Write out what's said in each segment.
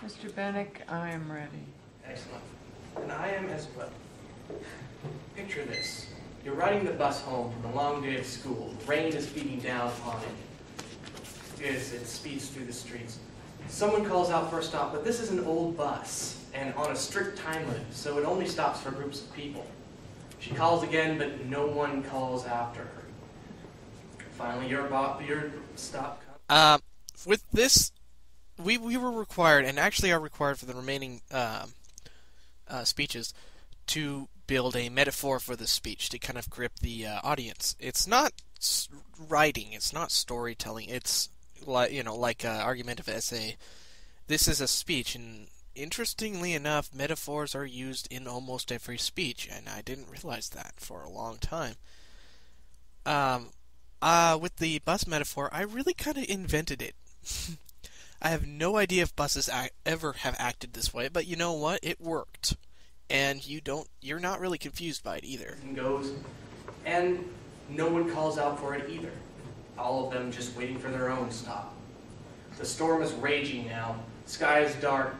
Mr. Bennick, I am ready. Excellent. And I am as well. Picture this. You're riding the bus home from a long day of school. The rain is beating down upon it as it speeds through the streets. Someone calls out for a stop, but this is an old bus and on a strict time limit, so it only stops for groups of people. She calls again, but no one calls after her. Finally, your stop comes. With this, we were required, and actually are required for the remaining speeches, to build a metaphor for the speech to kind of grip the audience. It's not writing, it's not storytelling. It's like argumentative essay. This is a speech, and interestingly enough, metaphors are used in almost every speech, and I didn't realize that for a long time. With the bus metaphor, I really kind of invented it. I have no idea if buses ever have acted this way, but you know what? It worked. And you're not really confused by it either. And goes, and no one calls out for it either. All of them just waiting for their own stop. The storm is raging now. Sky is dark.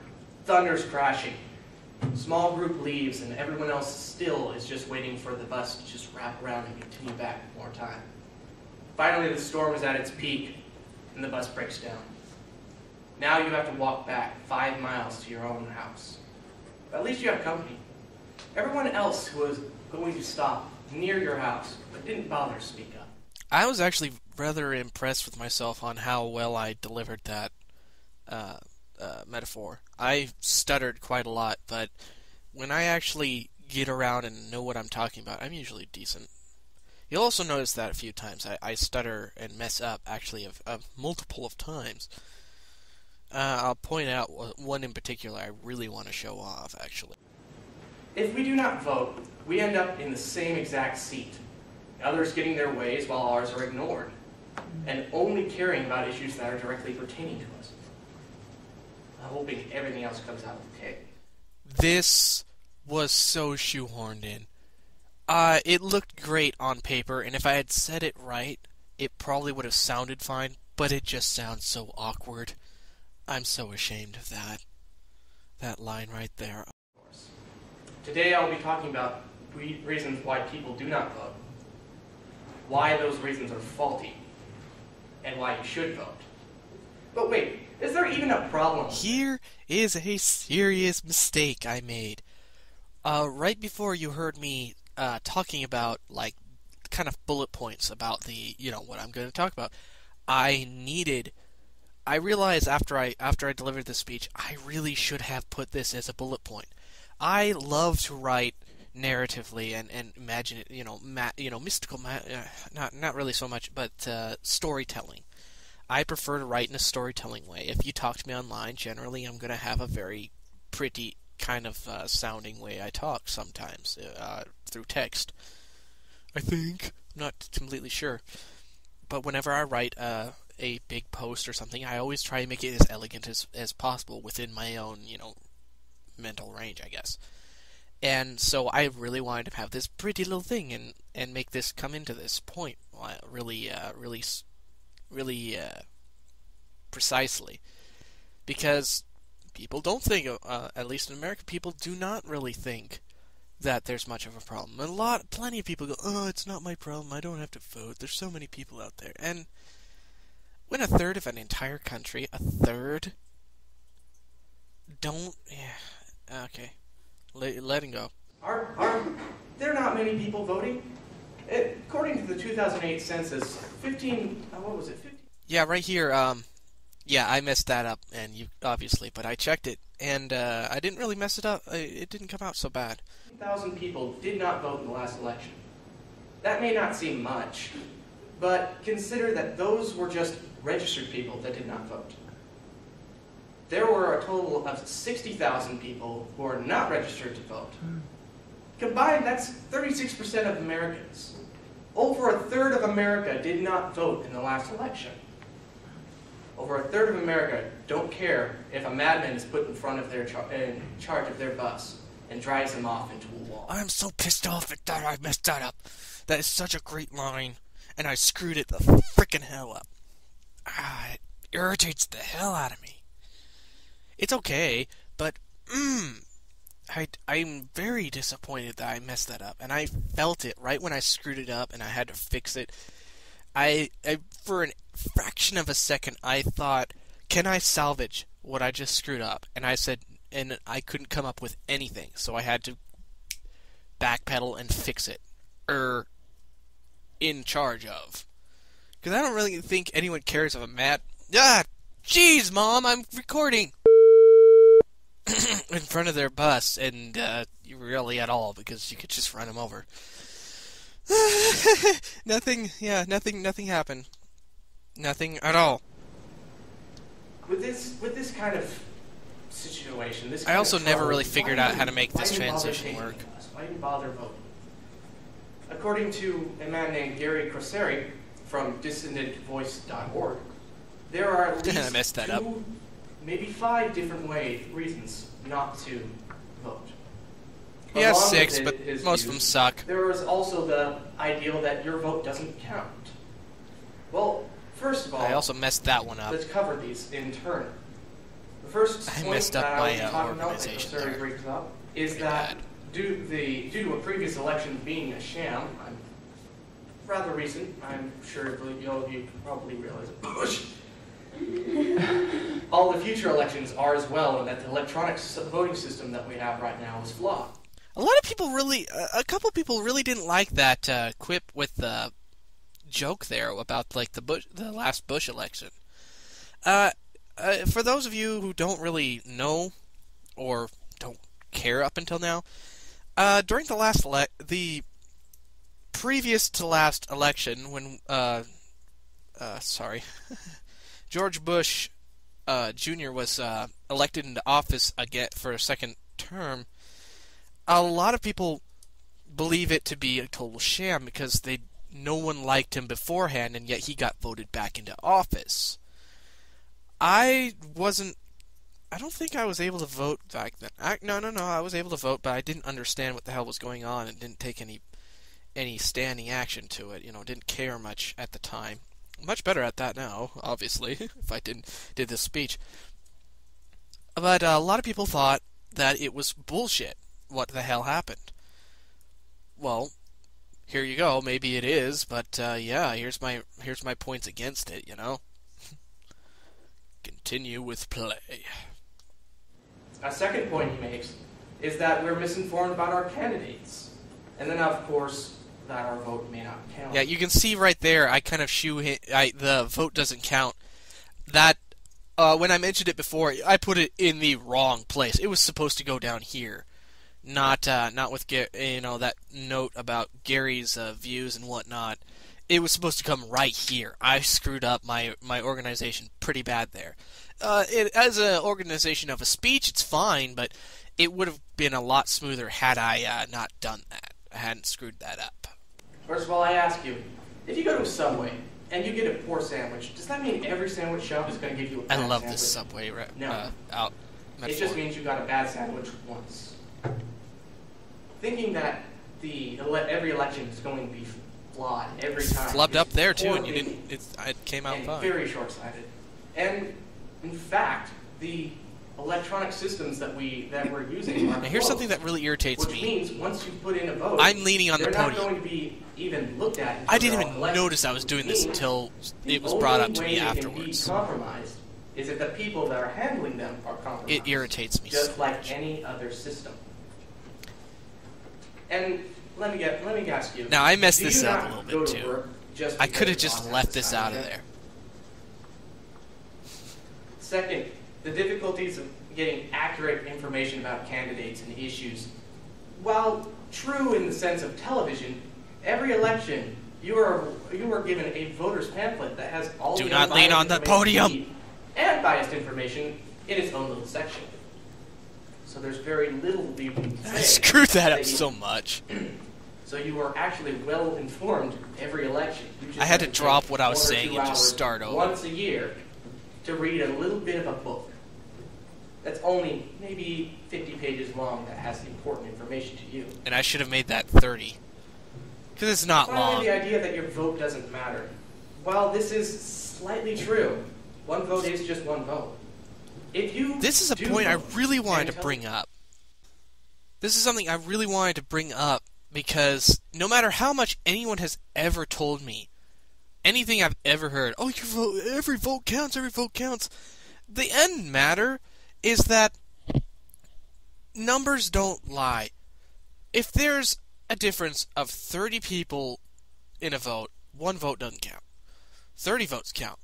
Thunder's crashing. Small group leaves, and everyone else still is just waiting for the bus to just wrap around and continue back more time. Finally, the storm is at its peak, and the bus breaks down. Now you have to walk back 5 miles to your own house. But at least you have company. Everyone else who was going to stop near your house, but didn't bother to speak up. I was actually rather impressed with myself on how well I delivered that metaphor. I stuttered quite a lot, but when I actually get around and know what I'm talking about, I'm usually decent. You'll also notice that a few times. I stutter and mess up, actually, of multiple of times. I'll point out one in particular I really want to show off, actually. If we do not vote, we end up in the same exact seat. Others getting their ways while ours are ignored, and only caring about issues that are directly pertaining to us. I'm hoping everything else comes out okay. This was so shoehorned in. It looked great on paper, and if I had said it right, it probably would have sounded fine, but it just sounds so awkward. I'm so ashamed of that. That line right there. Today I'll be talking about reasons why people do not vote, why those reasons are faulty, and why you should vote. But wait, is there even a problem? Here is a serious mistake I made. Right before you heard me talking about, like, kind of bullet points about the, what I'm going to talk about, I realized after I delivered this speech, I really should have put this as a bullet point. I love to write narratively and imagine it, mystical, not really so much, but storytelling. I prefer to write in a storytelling way. If you talk to me online, generally I'm going to have a very pretty kind of sounding way I talk sometimes through text. I think. I'm not completely sure. But whenever I write a big post or something, I always try to make it as elegant as possible within my own, mental range, I guess. And so I really wanted to have this pretty little thing and make this come into this point really precisely. Because people don't think, at least in America, people do not really think that there's much of a problem. Plenty of people go, oh, it's not my problem, I don't have to vote, there's so many people out there. And when a third of an entire country, okay, let him go. There are not many people voting? According to the 2008 census, 15. Yeah, right here, yeah, I messed that up, and you, obviously, but I checked it, and I didn't really mess it up. It didn't come out so bad. 1,000 people did not vote in the last election. That may not seem much, but consider that those were just registered people that did not vote. There were a total of 60,000 people who are not registered to vote. Combined, that's 36% of Americans. Over a third of America did not vote in the last election. Over a third of America don't care if a madman is put in front of in charge of their bus and drives them off into a wall. I'm so pissed off at that I messed that up. That is such a great line, and I screwed it the frickin' hell up. It irritates the hell out of me. It's okay, but I'm very disappointed that I messed that up, and I felt it right when I screwed it up, and I had to fix it. I for a fraction of a second, I thought, can I salvage what I just screwed up? And I said, and I couldn't come up with anything, so I had to backpedal and fix it. In charge of. Because I don't really think anyone cares if I'm mad. Ah, jeez, Mom, I'm recording! In front of their bus, and really at all, because you could just run them over. Nothing happened. Nothing at all. With this kind of situation, I also never really figured out how to make this transition work. Why even bother voting? According to a man named Gary Crosseri from DissidentVoice.org, there are at least I messed that up. maybe 5 different reasons not to vote. He has Along 6, with but his most of them views, suck. There is also the ideal that your vote doesn't count. Well, first of all, I also messed that one up. let's cover these in turn. The first I point messed up that my I was talking organization about, that there. Crosseri brings up, is Pretty that bad. due to a previous election being a sham, rather recent, I'm sure all of you probably realize it, Bush. All the future elections are as well, and that the electronic voting system that we have right now is flawed. A lot of people really, a couple people really didn't like that quip with the joke there about like the last Bush election. For those of you who don't really know or don't care up until now, during the previous to last election, when George Bush Jr. was elected into office again for a second term, a lot of people believe it to be a total sham because no one liked him beforehand, and yet he got voted back into office. I don't think I was able to vote back then. No, I was able to vote, but I didn't understand what the hell was going on and didn't take any standing action to it. Didn't care much at the time. Much better at that now, obviously, if I did this speech. But a lot of people thought that it was bullshit. What the hell happened? Well, here you go. Maybe it is, but yeah, here's my points against it. Continue with play. A second point he makes is that we're misinformed about our candidates, and then of course that our vote may not count. Yeah, you can see right there. I kind of the vote doesn't count. That when I mentioned it before, I put it in the wrong place. It was supposed to go down here, not with that note about Gary's views and whatnot. It was supposed to come right here. I screwed up my organization pretty bad there. As an organization of a speech, it's fine, but it would have been a lot smoother had I not done that. I hadn't screwed that up. First of all, I ask you, if you go to a Subway and you get a poor sandwich, does that mean every sandwich shop is going to give you a bad I love sandwich? this Subway No. out. It just means you got a bad sandwich once. Thinking that every election is going to be flawed every time. Flubbed up there too, poor and you thinking didn't. It came out and fine. very short-sighted. And in fact, the electronic systems that we're using are Now here's something that really irritates which me. means once you put in a vote, I'm leaning on the they're not podium. going to be even looked at. I until didn't they're all even collected, notice I was doing this which until means it was the brought only up to way me they can be afterwards. compromised is if the people that are handling them are compromised. It irritates me just so like much. any other system. And let me ask you. Now, I messed do this you up a not little go bit, to too. work just I could have because just your boss left has to this sign out of it? there. Second, the difficulties of getting accurate information about candidates and issues. While true in the sense of television, every election you are given a voter's pamphlet that has all Do the not lean unbiased on the information you podium. need and biased information in its own little section. So there's very little you can say. I screwed that up you- so much. So you are actually well informed every election. You just I had have to drop take what I was 1 or saying 2 and just hours start over. once a year to read a little bit of a book that's only maybe 50 pages long that has important information to you. And I should have made that 30. Because it's not Finally, long. the idea that your vote doesn't matter. While this is slightly true, one vote is just one vote. if you This is a do point I vote really wanted and to tell- bring up. This is something I really wanted to bring up because no matter how much anyone has ever told me, anything I've ever heard, oh, you vote, every vote counts, the end matter is that numbers don't lie. If there's a difference of 30 people in a vote, one vote doesn't count. 30 votes count.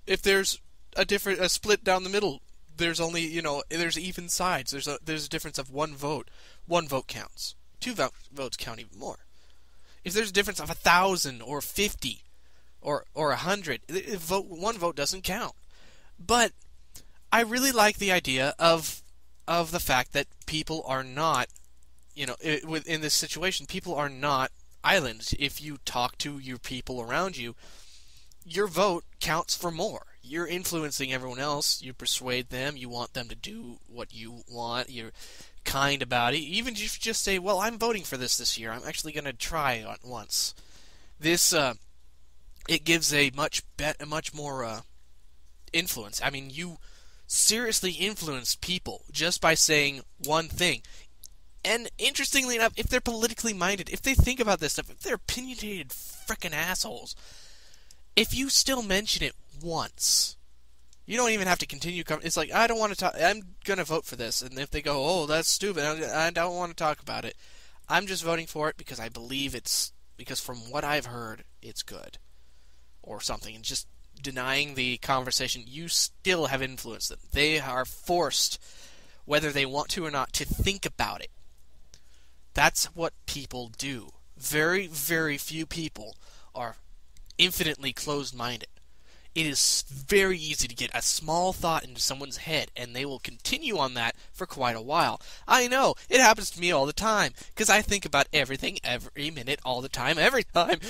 If there's a split down the middle, there's only, there's even sides. There's a difference of one vote counts. Two votes count even more. If there's a difference of 1,000 or 50 or 100, one vote doesn't count. But I really like the idea of the fact that people are not, in this situation, people are not islands. If you talk to your people around you, your vote counts for more. You're influencing everyone else. You persuade them. You want them to do what you want. You're kind about it. Even if you just say, well, I'm voting for this year. I'm actually going to try it once. This, it gives a much more influence. I mean, you seriously influence people just by saying one thing. And interestingly enough, if they're politically minded, if they think about this stuff, if they're opinionated frickin' assholes, if you still mention it once, you don't even have to continue. It's like, I don't want to talk. I'm going to vote for this. And if they go, oh, that's stupid, I don't want to talk about it. I'm just voting for it because I believe because from what I've heard, it's good. Or something. And just denying the conversation, you still have influenced them. They are forced, whether they want to or not, to think about it. That's what people do. Very, very few people are infinitely closed-minded. It is very easy to get a small thought into someone's head, and they will continue on that for quite a while. I know, it happens to me all the time, because I think about everything, every minute, all the time, every time.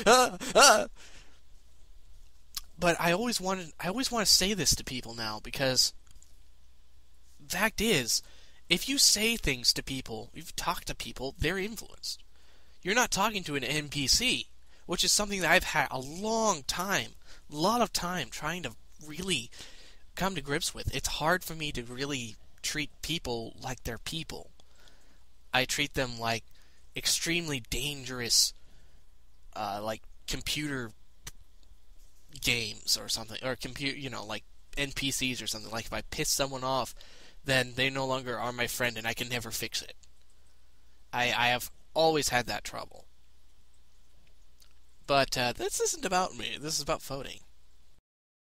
But I always want to say this to people now, because the fact is, if you say things to people, if you talk to people, they're influenced. You're not talking to an NPC, which is something that I've had a lot of time trying to really come to grips with. It's hard for me to really treat people like they're people. I treat them like extremely dangerous, like computer games or something, or like NPCs or something. Like if I piss someone off, then they no longer are my friend, and I can never fix it. I have always had that trouble. But this isn't about me. This is about voting.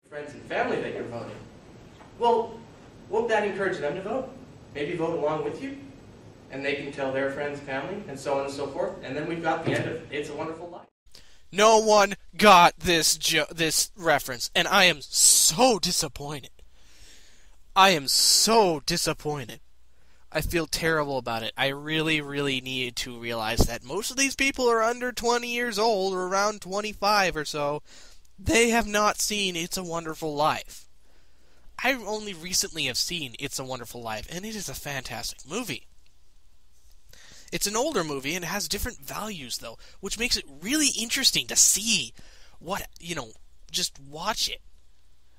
Friends and family that you're voting. Well, won't that encourage them to vote? Maybe vote along with you? And they can tell their friends, family, and so on and so forth. And then we've got the end of It's a Wonderful Life. No one got this reference, and I am so disappointed. I am so disappointed. I feel terrible about it. I really, really needed to realize that most of these people are under 20 years old, or around 25 or so. They have not seen It's a Wonderful Life. I only recently have seen It's a Wonderful Life, and it is a fantastic movie. It's an older movie, and it has different values, though, which makes it really interesting to see what, just watch it.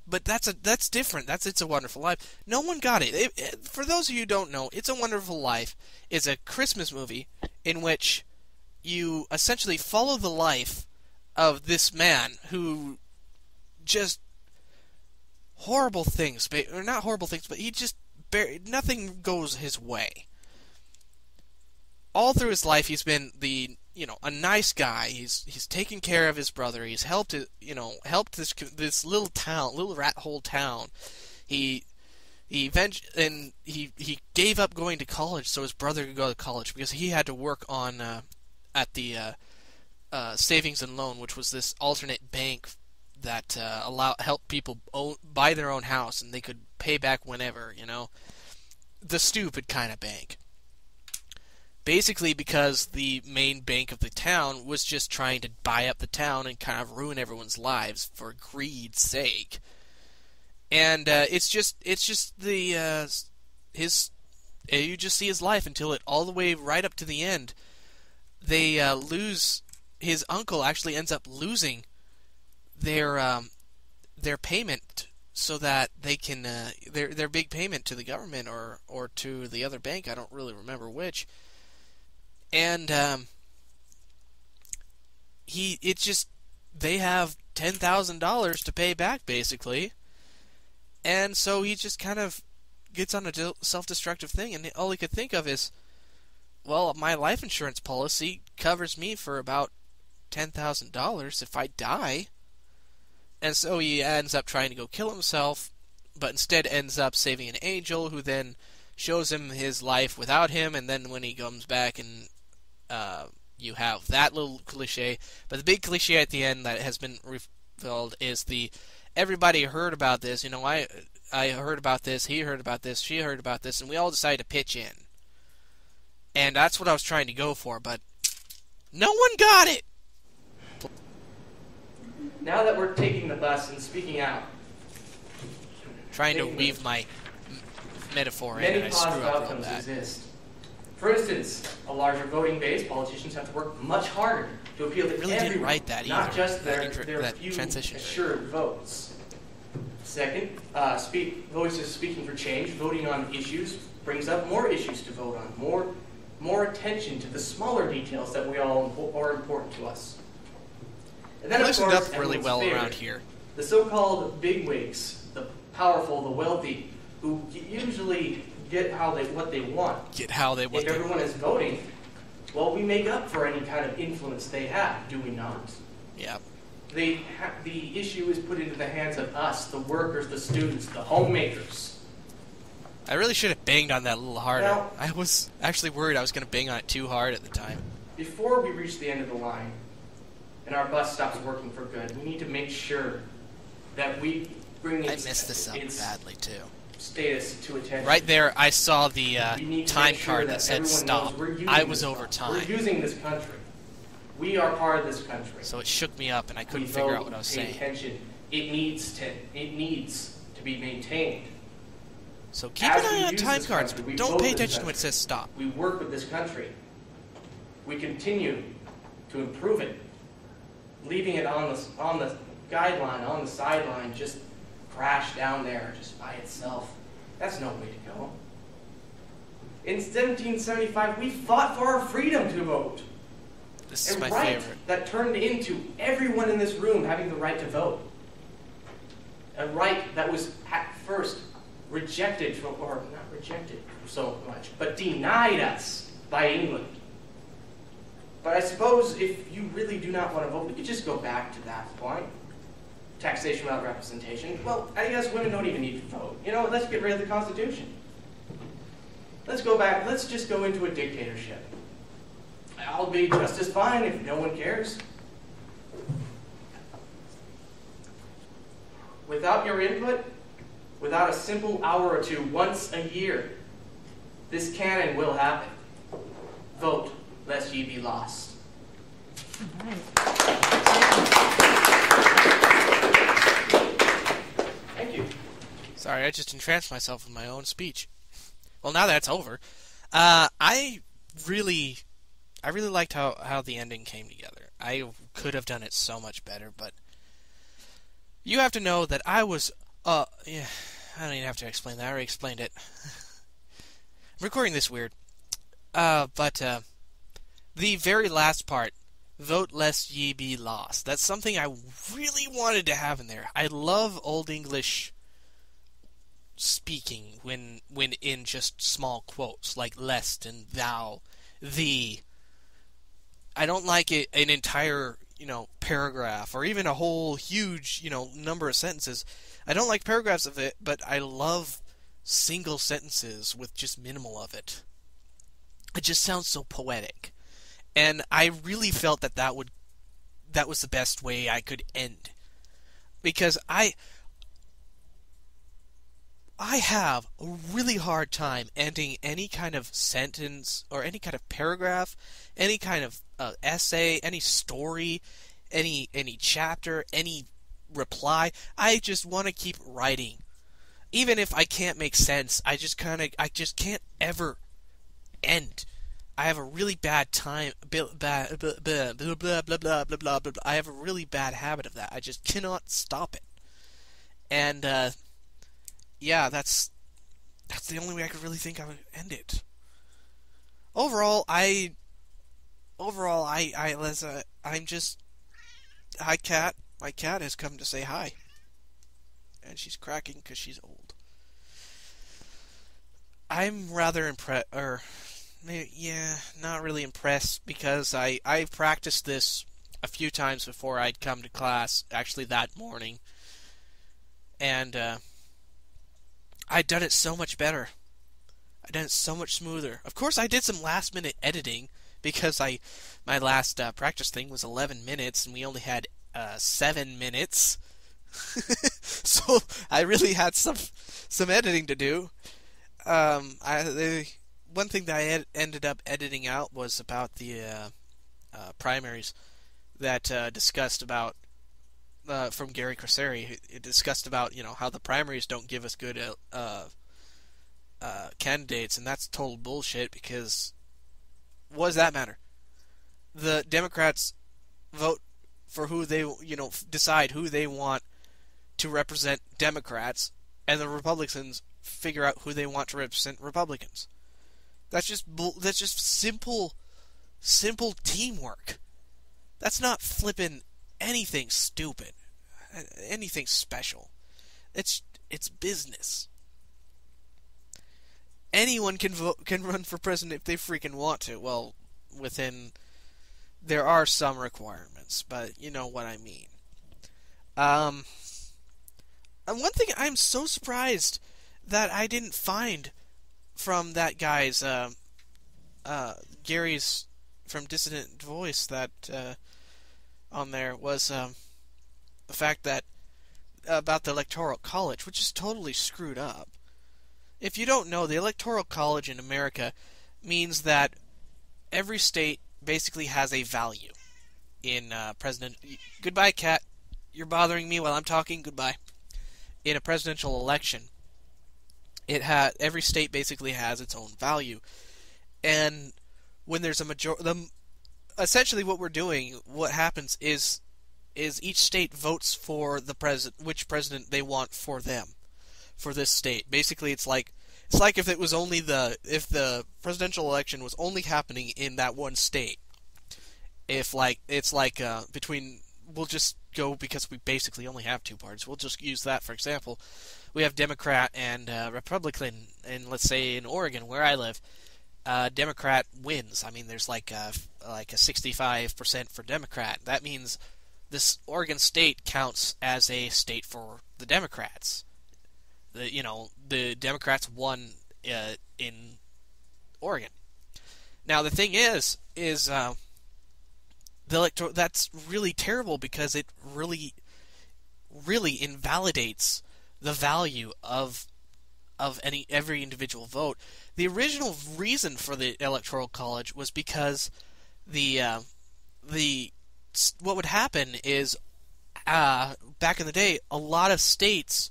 But that's different. That's It's a Wonderful Life. No one got it. For those of you who don't know, It's a Wonderful Life is a Christmas movie in which you essentially follow the life of this man who just horrible things, or not horrible things, but he just nothing goes his way. All through his life, he's been a nice guy. He's taken care of his brother. He's helped this little rat hole town. He gave up going to college so his brother could go to college because he had to work on at the Savings and Loan, which was this alternate bank that helped people buy their own house and they could pay back whenever. The stupid kind of bank. Basically because the main bank of the town was just trying to buy up the town and kind of ruin everyone's lives for greed's sake. And you just see his life until it all the way right up to the end. They lose. His uncle actually ends up losing their payment so that they can their big payment to the government or to the other bank. I don't really remember which. And they have $10,000 to pay back basically, and so he just kind of gets on a self-destructive thing, and all he could think of is, well, my life insurance policy covers me for about $10,000 if I die. And so he ends up trying to go kill himself, but instead ends up saving an angel who then shows him his life without him, and then when he comes back and you have that little cliche. But the big cliche at the end that has been revealed is everybody heard about this, I heard about this, he heard about this, she heard about this, and we all decided to pitch in. And that's what I was trying to go for, but no one got it! Now that we're taking the bus and speaking out, Trying to weave my metaphor in, many and I screw positive up real outcomes bad. exist. For instance, a larger voting base, politicians have to work much harder to appeal to Really everyone, didn't write that not either, just that their few transition. assured votes. Second, voices speaking for change, voting on issues, brings up more issues to vote on, more attention to the smaller details that are important to us. And then, I of listened course, up really everyone's well favorite, around here. the so-called bigwigs, the powerful, the wealthy, who usually get what they want. Get how they want If everyone is voting, well, we make up for any kind of influence they have, do we not? Yeah. The issue is put into the hands of us, the workers, the students, the homemakers. I really should have banged on that a little harder. Now- I was actually worried I was going to bang on it too hard at the time. Before we reach the end of the line and our bus stops working for good, we need to make sure that we bring I its messed this up badly too. status to attention. Right there, I saw the We need to time make sure card that said everyone stop. knows we're using I was this over country. time, We're using this country. We are part of this country. so it shook me up, and I couldn't We figure vote, out what I was pay saying. attention. It needs to be maintained. So keep As an we eye on use time this cards, country, but we don't vote pay this attention when it country. says stop. We work with this country. We continue to improve it. Leaving it on the guideline, on the sideline, just crash down there just by itself. That's no way to go. In 1775, we fought for our freedom to vote. This is A my right favorite. that turned into everyone in this room having the right to vote. A right that was at first rejected, or not rejected so much, but denied us by England. But I suppose if you really do not want to vote, we could just go back to that point. Taxation without representation. Well, I guess women don't even need to vote. Let's get rid of the Constitution. Let's go back. Let's just go into a dictatorship. I'll be just as fine if no one cares. Without your input, without a simple hour or two once a year, this can and will happen. Vote, lest ye be lost. Thank you. Sorry, I just entranced myself with my own speech. Well, now that's over. I really liked how the ending came together. I could have done it so much better, but you have to know that I was, I don't even have to explain that. I already explained it. I'm recording this weird. But the very last part, vote lest ye be lost. That's something I really wanted to have in there. I love Old English speaking when in just small quotes like lest and thou, thee. I don't like it an entire paragraph or even a whole huge number of sentences. I don't like paragraphs of it, but I love single sentences with just minimal of it. It just sounds so poetic, and I really felt that was the best way I could end, because I have a really hard time ending any kind of sentence or any kind of paragraph, any kind of essay, any story, any chapter, any reply. I just want to keep writing. Even if I can't make sense, I just can't ever end. I have a really bad time, blah, blah, blah, blah, blah, blah, blah, blah, blah, blah. I have a really bad habit of that. I just cannot stop it. And yeah, that's the only way I could really think I would end it. Overall, I'm just hi cat. My cat has come to say hi, and she's cracking because she's old. I'm rather impressed, or maybe, yeah, not really impressed because I practiced this a few times before I'd come to class. Actually, that morning, and I'd done it so much better. I'd done it so much smoother. Of course, I did some last-minute editing because my last practice thing was 11 minutes, and we only had 7 minutes. So I really had some editing to do. One thing that I ended up editing out was about the primaries that discussed about from Gary Cresseri. It discussed about how the primaries don't give us good candidates, and that's total bullshit because what does that matter? The Democrats vote for who they decide who they want to represent Democrats, and the Republicans figure out who they want to represent Republicans. That's just simple teamwork. That's not flipping anything stupid, anything special. It's business. Anyone can run for president if they freaking want to. Well, there are some requirements, but you know what I mean. And one thing I'm so surprised that I didn't find from that guy's Gary's from Dissident Voice that on there was the fact that about the Electoral College, which is totally screwed up. If you don't know, the Electoral College in America means that every state basically has a value in president. Goodbye, cat. You're bothering me while I'm talking. Goodbye. In a presidential election, every state basically has its own value, and when there's a essentially what we're doing, what happens is each state votes for which president they want for them, for this state. Basically, it's like if it was only if the presidential election was only happening in that one state. We'll just go because we basically only have two parties. We'll just use that for example. We have Democrat and Republican, and let's say in Oregon, where I live, Democrat wins. I mean, there's like a 65% for Democrat. That means this Oregon state counts as a state for the Democrats. The Democrats won in Oregon. Now the thing is that's really terrible because it really invalidates the value of every individual vote. The original reason for the Electoral College was because what would happen is back in the day, a lot of states,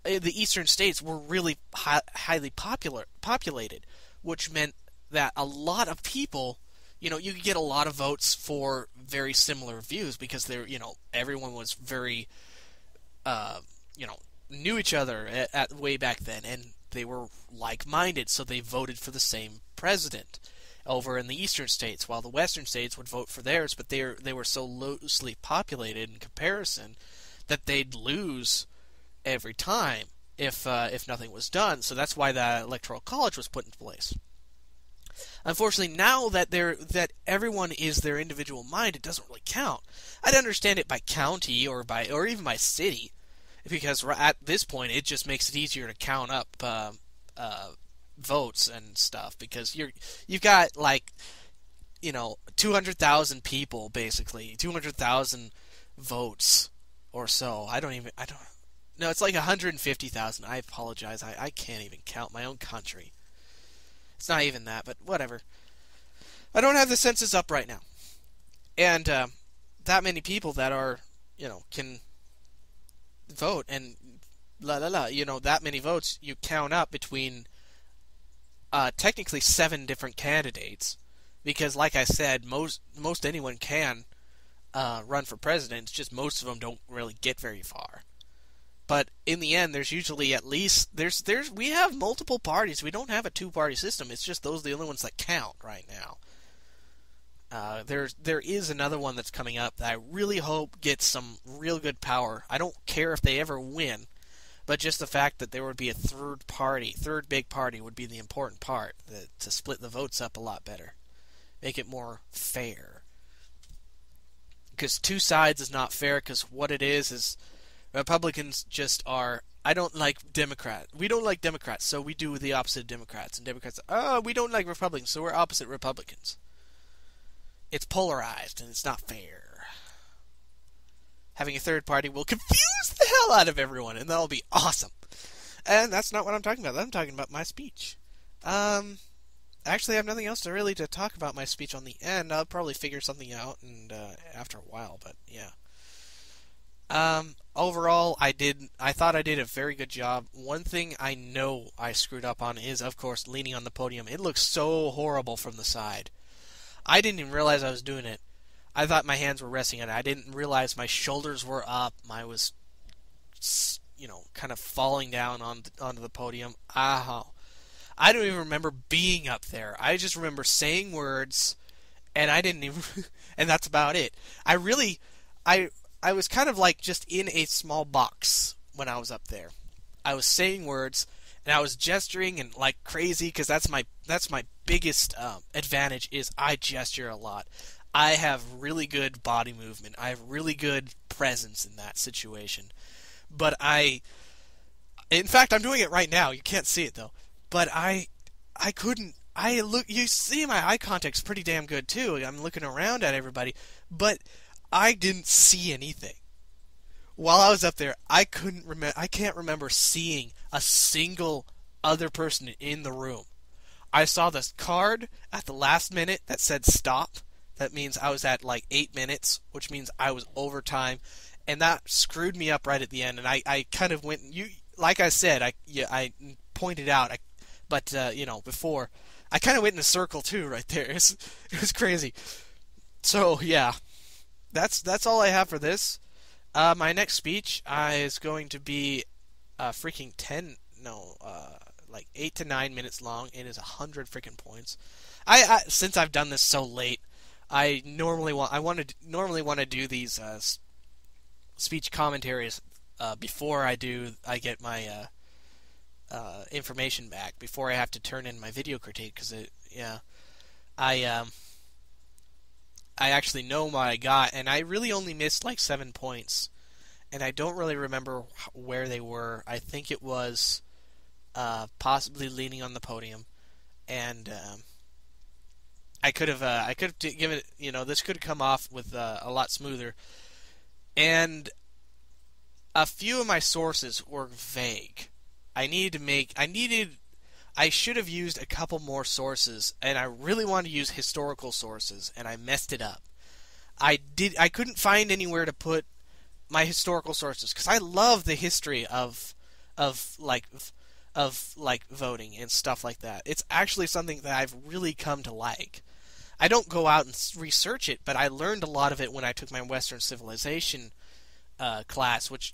the eastern states, were really highly populated, which meant that a lot of people, you could get a lot of votes for very similar views because everyone was very, knew each other at way back then, and they were like-minded, so they voted for the same president over in the eastern states, while the western states would vote for theirs, but they were so loosely populated in comparison that they'd lose every time if nothing was done. So that's why the Electoral College was put into place. Unfortunately, now that everyone is their individual mind, it doesn't really count. I'd understand it by county or even by city, because at this point it just makes it easier to count up votes and stuff, because you've got 200,000 people, basically 200,000 votes or so. No, it's like 150,000. I apologize. I can't even count my own country. It's not even that, but whatever. I don't have the census up right now. And that many people that are, can vote, and that many votes you count up between technically 7 different candidates, because like I said, most anyone can run for president. It's just most of them don't really get very far. But in the end, there's usually at least we have multiple parties. We don't have a two-party system. It's just those are the only ones that count right now. There is another one that's coming up that I really hope gets some real good power. I don't care if they ever win, but just the fact that there would be a third big party would be the important part, to split the votes up a lot better, make it more fair. Because two sides is not fair, because what it is Republicans just are, I don't like Democrats. We don't like Democrats, so we do the opposite of Democrats. And Democrats, we don't like Republicans, so we're opposite Republicans. It's polarized, and it's not fair. Having a third party will confuse the hell out of everyone, and that'll be awesome. And that's not what I'm talking about. I'm talking about my speech. Actually, I have nothing else to talk about my speech on the end. I'll probably figure something out and after a while, but yeah. Overall, I thought I did a very good job. One thing I know I screwed up on is, of course, leaning on the podium. It looks so horrible from the side. I didn't even realize I was doing it. I thought my hands were resting on it. I didn't realize my shoulders were up. I was, kind of falling down onto the podium. I don't even remember being up there. I just remember saying words, and I didn't even, and that's about it. I was kind of like just in a small box when I was up there. I was saying words, and I was gesturing and like crazy, because that's my biggest advantage is I gesture a lot. I have really good body movement. I have really good presence in that situation. But in fact, I'm doing it right now. You can't see it though. But I couldn't. You see my eye contact's pretty damn good too. I'm looking around at everybody, but I didn't see anything. While I was up there, I can't remember seeing a single other person in the room. I saw this card at the last minute that said stop. That means I was at like 8 minutes, which means I was overtime, and that screwed me up right at the end. And I kind of went, like I said, I pointed out, before, I kind of went in a circle too right there. It was crazy. So yeah, that's all I have for this. My next speech is going to be freaking 8 to 9 minutes long. It is 100 freaking points. I since I've done this so late, I normally want to do these speech commentaries before I get my information back, before I have to turn in my video critique, because I actually know what I got, and I really only missed like 7 points, and I don't really remember where they were. I think it was possibly leaning on the podium, and I could have given it, this could have come off with a lot smoother, and a few of my sources were vague. I should have used a couple more sources, and I really wanted to use historical sources, and I messed it up. I couldn't find anywhere to put my historical sources, because I love the history of voting and stuff like that. It's actually something that I've really come to like. I don't go out and research it, but I learned a lot of it when I took my Western Civilization class, which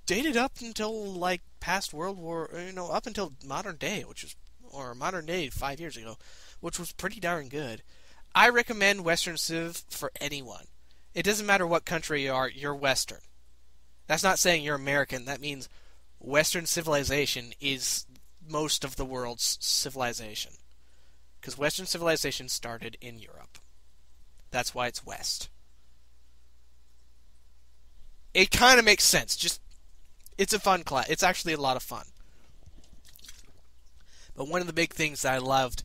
dated up until like past World War, up until modern day, modern day 5 years ago, which was pretty darn good. I recommend Western Civ for anyone. It doesn't matter what country you are, you're Western. That's not saying you're American. That means Western civilization is most of the world's civilization. Because Western civilization started in Europe. That's why it's West. It kind of makes sense. It's a fun class. It's actually a lot of fun. But one of the big things that I loved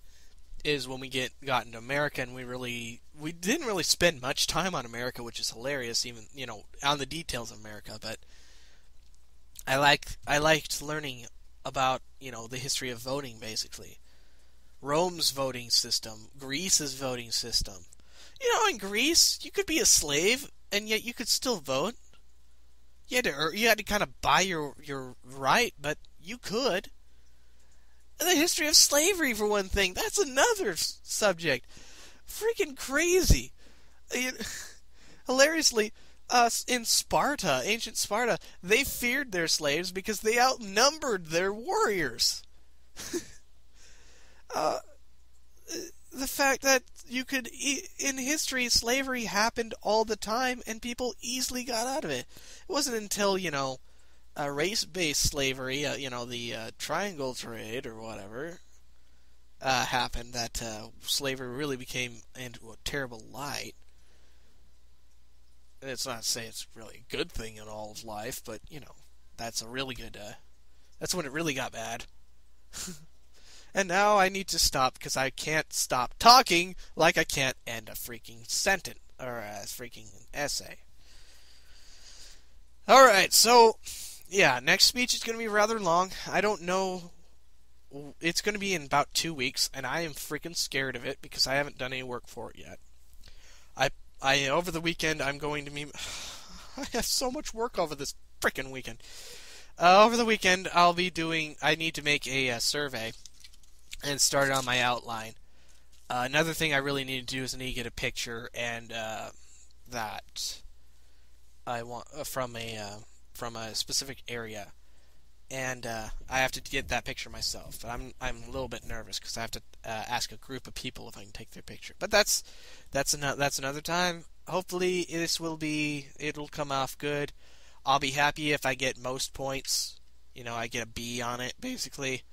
is when we got into America, and we didn't really spend much time on America, which is hilarious, even on the details of America. But I liked learning about the history of voting, basically. Rome's voting system, Greece's voting system. In Greece, you could be a slave, and yet you could still vote. You had to kind of buy your right, but you could. The history of slavery, for one thing, that's another subject. Freaking crazy. Hilariously, in Sparta, ancient Sparta, they feared their slaves because they outnumbered their warriors. The fact that in history, slavery happened all the time, and people easily got out of it. It wasn't until, race-based slavery, the triangle trade or whatever, happened that slavery really became into a terrible light. It's not to say it's really a good thing in all of life, but, that's a really good, that's when it really got bad. And now I need to stop because I can't stop talking like I can't end a freaking sentence or a freaking essay. Alright, so, yeah, next speech is going to be rather long. I don't know. It's going to be in about 2 weeks, and I am freaking scared of it because I haven't done any work for it yet. Over the weekend, I'm going to be... I have so much work over this freaking weekend. Over the weekend, I need to make a survey and start it on my outline. Another thing I really need to do is I need to get a picture and that I want from a specific area, and I have to get that picture myself. But I'm a little bit nervous because I have to ask a group of people if I can take their picture. But that's another time. Hopefully it'll come off good. I'll be happy if I get most points. I get a B on it basically.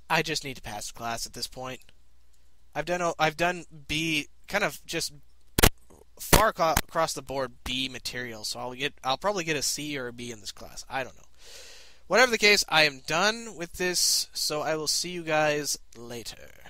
I just need to pass the class at this point. I've done B, kind of just far across the board B material, so I'll probably get a C or a B in this class. I don't know. Whatever the case, I am done with this, so I will see you guys later.